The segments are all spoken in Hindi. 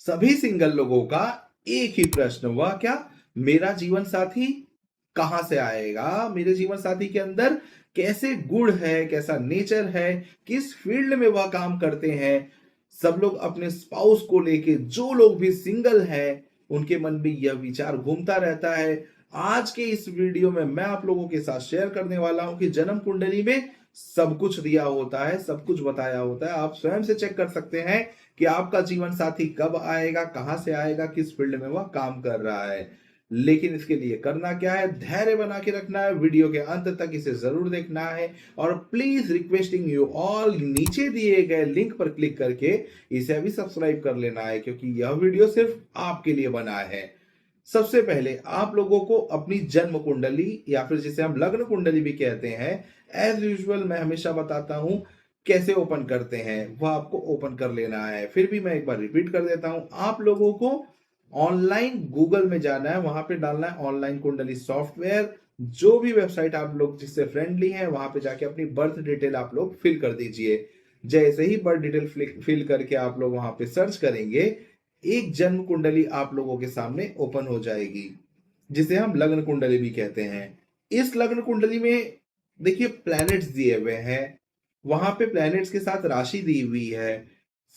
सभी सिंगल लोगों का एक ही प्रश्न, वह क्या? मेरा जीवन साथी कहां से आएगा? मेरे जीवन साथी के अंदर कैसे गुण है, कैसा नेचर है, किस फील्ड में वह काम करते हैं? सब लोग अपने स्पाउस को लेके, जो लोग भी सिंगल हैं, उनके मन में यह विचार घूमता रहता है। आज के इस वीडियो में मैं आप लोगों के साथ शेयर करने वाला हूं कि जन्म कुंडली में सब कुछ दिया होता है, सब कुछ बताया होता है। आप स्वयं से चेक कर सकते हैं कि आपका जीवन साथी कब आएगा, कहां से आएगा, किस फील्ड में वह काम कर रहा है। लेकिन इसके लिए करना क्या है? धैर्य बना के रखना है, वीडियो के अंत तक इसे जरूर देखना है। और प्लीज रिक्वेस्टिंग यू ऑल, नीचे दिए गए लिंक पर क्लिक करके इसे भी सब्सक्राइब कर लेना है, क्योंकि यह वीडियो सिर्फ आपके लिए बना है। सबसे पहले आप लोगों को अपनी जन्म कुंडली या फिर जिसे हम लग्न कुंडली भी कहते हैं, एज यूजुअल मैं हमेशा बताता हूं कैसे ओपन करते हैं, वह आपको ओपन कर लेना है। फिर भी मैं एक बार रिपीट कर देता हूं, आप लोगों को ऑनलाइन गूगल में जाना है, वहां पे डालना है ऑनलाइन कुंडली सॉफ्टवेयर। जो भी वेबसाइट आप लोग जिससे फ्रेंडली है, वहां पे जाके अपनी बर्थ डिटेल आप लोग फिल कर दीजिए। जैसे ही बर्थ डिटेल फिल करके आप लोग वहां पे सर्च करेंगे, एक जन्म कुंडली आप लोगों के सामने ओपन हो जाएगी, जिसे हम लग्न कुंडली भी कहते हैं। इस लग्न कुंडली में देखिए प्लैनेट्स दिए हुए हैं, वहां पे प्लैनेट्स के साथ राशि दी हुई है,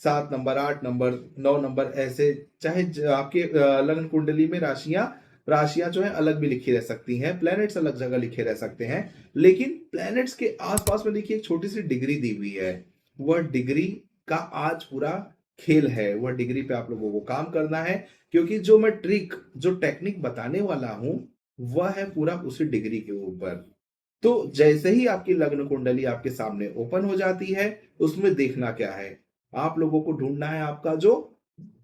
7 नंबर, 8 नंबर, 9 नंबर, ऐसे। चाहे आपके लग्न कुंडली में राशियां जो है अलग भी लिखी रह सकती हैं, प्लैनेट्स अलग जगह लिखे रह सकते हैं, लेकिन प्लैनेट्स के आसपास में देखिए एक छोटी सी डिग्री दी हुई है। वह डिग्री का आज पूरा खेल है, वह डिग्री पे आप लोगों को काम करना है, क्योंकि जो मैं ट्रिक, जो टेक्निक बताने वाला हूं, वह है पूरा उसी डिग्री के ऊपर। तो जैसे ही आपकी लग्न कुंडली आपके सामने ओपन हो जाती है, उसमें देखना क्या है? आप लोगों को ढूंढना है आपका जो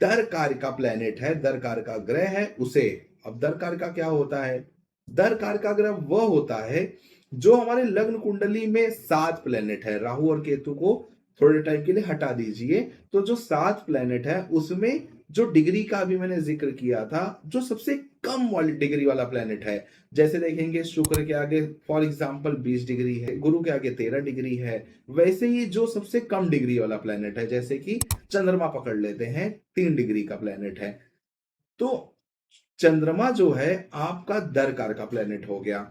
दर कार्य का प्लेनेट है, दर कार्य का ग्रह है, उसे। अब दर कार्य का क्या होता है? दर कार्य का ग्रह वह होता है जो हमारे लग्न कुंडली में 7 प्लेनेट है। राहु और केतु को थोड़े टाइम के लिए हटा दीजिए, तो जो 7 प्लेनेट है उसमें जो डिग्री का भी मैंने जिक्र किया था, जो सबसे कम वाली डिग्री वाला प्लेनेट है, जैसे देखेंगे शुक्र के आगे फॉर एग्जांपल 20 डिग्री है, गुरु के आगे 13 डिग्री है, वैसे ही जो सबसे कम डिग्री वाला प्लेनेट है, जैसे कि चंद्रमा पकड़ लेते हैं, 3 डिग्री का प्लेनेट है। तो चंद्रमा जो है आपका दर कार का प्लेनेट हो गया।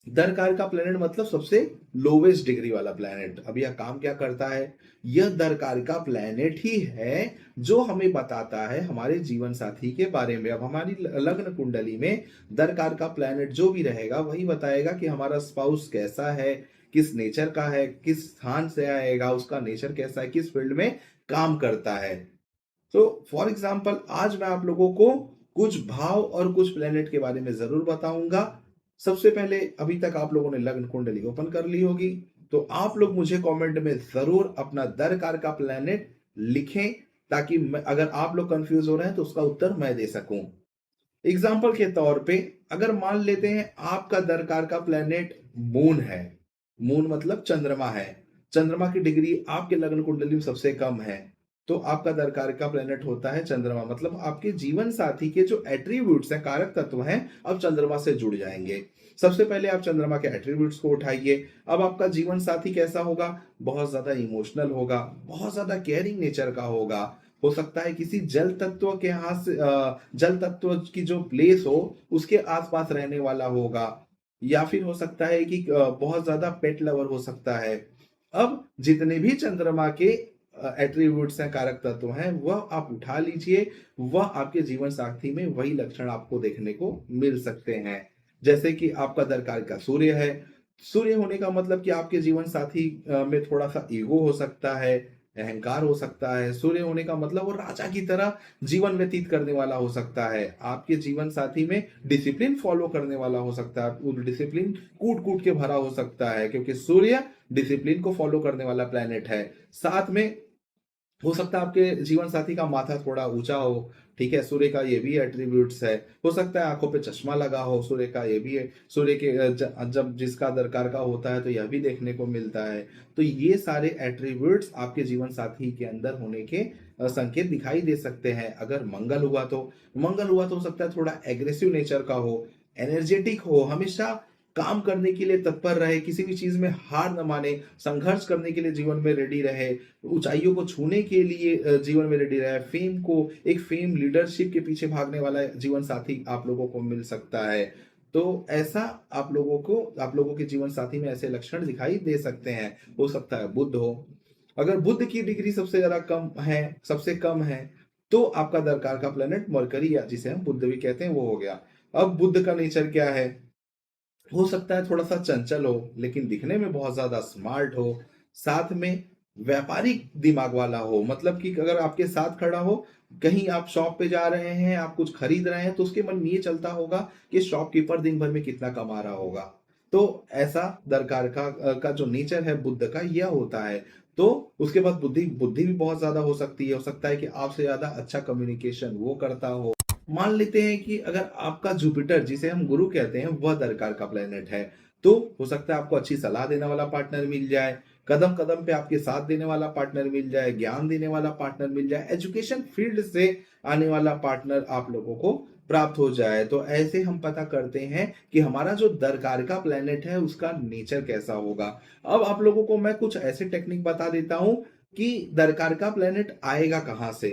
दर कार्य का प्लेनेट मतलब सबसे लोवेस्ट डिग्री वाला प्लेनेट। अब यह काम क्या करता है? यह दर कार्य का प्लेनेट ही है जो हमें बताता है हमारे जीवन साथी के बारे में। अब हमारी लग्न कुंडली में दर कार्य का प्लेनेट जो भी रहेगा वही बताएगा कि हमारा स्पाउस कैसा है, किस नेचर का है, किस स्थान से आएगा, उसका नेचर कैसा है, किस फील्ड में काम करता है। तो फॉर एग्जाम्पल आज मैं आप लोगों को कुछ भाव और कुछ प्लेनेट के बारे में जरूर बताऊंगा। सबसे पहले, अभी तक आप लोगों ने लग्न कुंडली ओपन कर ली होगी, तो आप लोग मुझे कमेंट में जरूर अपना दरकार का प्लेनेट लिखें, ताकि अगर आप लोग कंफ्यूज हो रहे हैं तो उसका उत्तर मैं दे सकूं। एग्जाम्पल के तौर पे अगर मान लेते हैं आपका दरकार का प्लेनेट मून है, मून मतलब चंद्रमा है, चंद्रमा की डिग्री आपके लग्न कुंडली में सबसे कम है, तो आपका दरकार का प्लेनेट होता है चंद्रमा। मतलब आपके जीवन साथी के जो एट्रीब्यूट्स हैं, कारक तत्व हैं, अब चंद्रमा से जुड़ जाएंगे। सबसे पहले आप चंद्रमा के एट्रीब्यूट्स को उठाइए। अब आपका जीवन साथी कैसा होगा? बहुत ज्यादा इमोशनल होगा, बहुत ज्यादा केयरिंग नेचर का होगा। हो सकता है किसी जल तत्व के यहाँ से जल तत्व की जो प्लेस हो उसके आसपास रहने वाला होगा, या फिर हो सकता है कि बहुत ज्यादा पेट लवर हो सकता है। अब जितने भी चंद्रमा के एट्रीब्यूट्स हैं, कारक तत्व हैं, वह आप उठा लीजिए, वह आपके जीवन साथी में वही लक्षण आपको देखने को मिल सकते हैं। जैसे कि आपका दरकार का सूर्य है, सूर्य होने का मतलब कि आपके जीवन साथी में थोड़ा सा ईगो हो सकता है, अहंकार हो सकता है। सूर्य होने का मतलब वो राजा की तरह जीवन व्यतीत करने वाला हो सकता है। आपके जीवन साथी में डिसिप्लिन फॉलो करने वाला हो सकता है, वो डिसिप्लिन कूट कूट के भरा हो सकता है, क्योंकि सूर्य डिसिप्लिन को फॉलो करने वाला प्लेनेट है। साथ में हो सकता है आपके जीवन साथी का माथा थोड़ा ऊंचा हो, ठीक है, सूर्य का ये भी एट्रीब्यूट्स है। हो सकता है आंखों पे चश्मा लगा हो, सूर्य का ये भी है। सूर्य के जब जिसका दरकार का होता है तो यह भी देखने को मिलता है। तो ये सारे एट्रीब्यूट्स आपके जीवन साथी के अंदर होने के संकेत दिखाई दे सकते हैं। अगर मंगल हुआ तो हो सकता है थोड़ा एग्रेसिव नेचर का हो, एनर्जेटिक हो, हमेशा काम करने के लिए तत्पर रहे, किसी भी चीज में हार न माने, संघर्ष करने के लिए जीवन में रेडी रहे, ऊंचाइयों को छूने के लिए जीवन में रेडी रहे, एक फेम लीडरशिप के पीछे भागने वाला जीवन साथी आप लोगों को मिल सकता है। तो ऐसा आप लोगों के जीवन साथी में ऐसे लक्षण दिखाई दे सकते हैं। हो सकता है बुध हो। अगर बुध की डिग्री सबसे ज्यादा कम है, सबसे कम है, तो आपका दरकार का प्लेनेट मरकरी, या जिसे हम बुध भी कहते हैं, वो हो गया। अब बुध का नेचर क्या है? हो सकता है थोड़ा सा चंचल हो, लेकिन दिखने में बहुत ज्यादा स्मार्ट हो, साथ में व्यापारिक दिमाग वाला हो। मतलब कि अगर आपके साथ खड़ा हो, कहीं आप शॉप पे जा रहे हैं, आप कुछ खरीद रहे हैं, तो उसके मन में ये चलता होगा कि शॉपकीपर दिन भर में कितना कमा रहा होगा। तो ऐसा दरकार का जो नेचर है बुद्ध का, यह होता है। तो उसके बाद बुद्धि बुद्धि भी बहुत ज्यादा हो सकती है। हो सकता है कि आपसे ज्यादा अच्छा कम्युनिकेशन वो करता हो। मान लेते हैं कि अगर आपका जुपिटर, जिसे हम गुरु कहते हैं, वह दरकार का प्लेनेट है, तो हो सकता है आपको अच्छी सलाह देने वाला पार्टनर मिल जाए, कदम कदम पे आपके साथ देने वाला पार्टनर मिल जाए, ज्ञान देने वाला पार्टनर मिल जाए, एजुकेशन फील्ड से आने वाला पार्टनर आप लोगों को प्राप्त हो जाए। तो ऐसे हम पता करते हैं कि हमारा जो दरकार का प्लेनेट है उसका नेचर कैसा होगा। अब आप लोगों को मैं कुछ ऐसे टेक्निक बता देता हूं कि दरकार का प्लेनेट आएगा कहां से।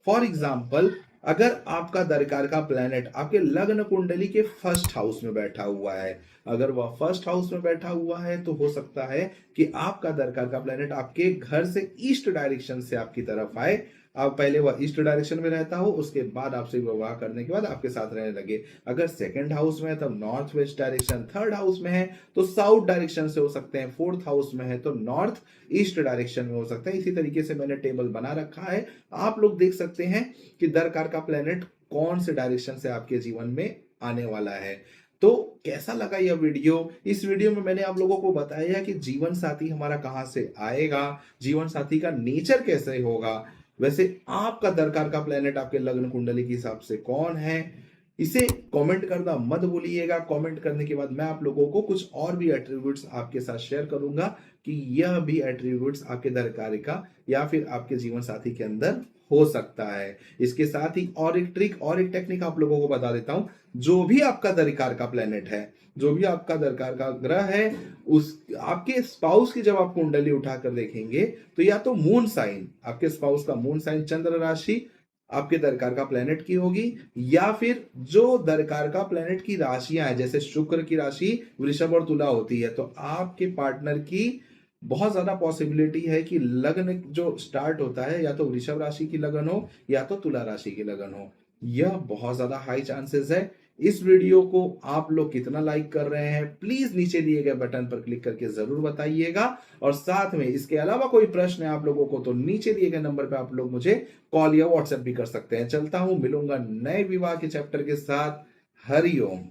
फॉर एग्जाम्पल, अगर आपका दरकार का प्लेनेट आपके लग्न कुंडली के फर्स्ट हाउस में बैठा हुआ है, अगर वह फर्स्ट हाउस में बैठा हुआ है, तो हो सकता है कि आपका दरकार का प्लेनेट आपके घर से ईस्ट डायरेक्शन से आपकी तरफ आए। आप पहले वह ईस्ट डायरेक्शन में रहता हो, उसके बाद आपसे विवाह करने के बाद आपके साथ रहने लगे। अगर सेकंड हाउस में है तब north west direction, third house में है तो साउथ डायरेक्शन से हो सकते हैं, फोर्थ हाउस में है तो नॉर्थ ईस्ट डायरेक्शन में हो सकता है। इसी तरीके से मैंने टेबल बना रखा है, आप लोग देख सकते हैं कि दरकार का प्लेनेट कौन से डायरेक्शन से आपके जीवन में आने वाला है। तो कैसा लगा यह वीडियो? इस वीडियो में मैंने आप लोगों को बताया कि जीवन साथी हमारा कहां से आएगा, जीवन साथी का नेचर कैसे होगा। वैसे आपका दरकार का प्लेनेट आपके लग्न कुंडली के हिसाब से कौन है, इसे कमेंट करना मत भूलिएगा। कमेंट करने के बाद मैं आप लोगों को कुछ और भी एट्रीब्यूट्स आपके साथ शेयर करूंगा कि यह भी एट्रीब्यूट्स आपके दरकार का या फिर आपके जीवन साथी के अंदर हो सकता है। इसके साथ ही और एक ट्रिक और एक टेक्निक आप लोगों को बता देता हूं। जो भी आपका दरकार का प्लेनेट है, जो भी आपका दरकार का ग्रह है, उस आपके स्पाउस की जब आप कुंडली उठाकर देखेंगे तो या तो मून साइन, आपके स्पाउस का मून साइन चंद्र राशि आपके दरकार का प्लेनेट की होगी, या फिर जो दरकार का प्लेनेट की राशियां हैं, जैसे शुक्र की राशि वृषभ और तुला होती है, तो आपके पार्टनर की बहुत ज्यादा पॉसिबिलिटी है कि लग्न जो स्टार्ट होता है या तो वृषभ राशि की लगन हो या तो तुला राशि की लगन हो। यह बहुत ज्यादा हाई चांसेस है। इस वीडियो को आप लोग कितना लाइक कर रहे हैं प्लीज नीचे दिए गए बटन पर क्लिक करके जरूर बताइएगा। और साथ में इसके अलावा कोई प्रश्न है आप लोगों को तो नीचे दिए गए नंबर पे आप लोग मुझे कॉल या व्हाट्सएप भी कर सकते हैं। चलता हूं, मिलूंगा नए विवाह के चैप्टर के साथ। हरिओम।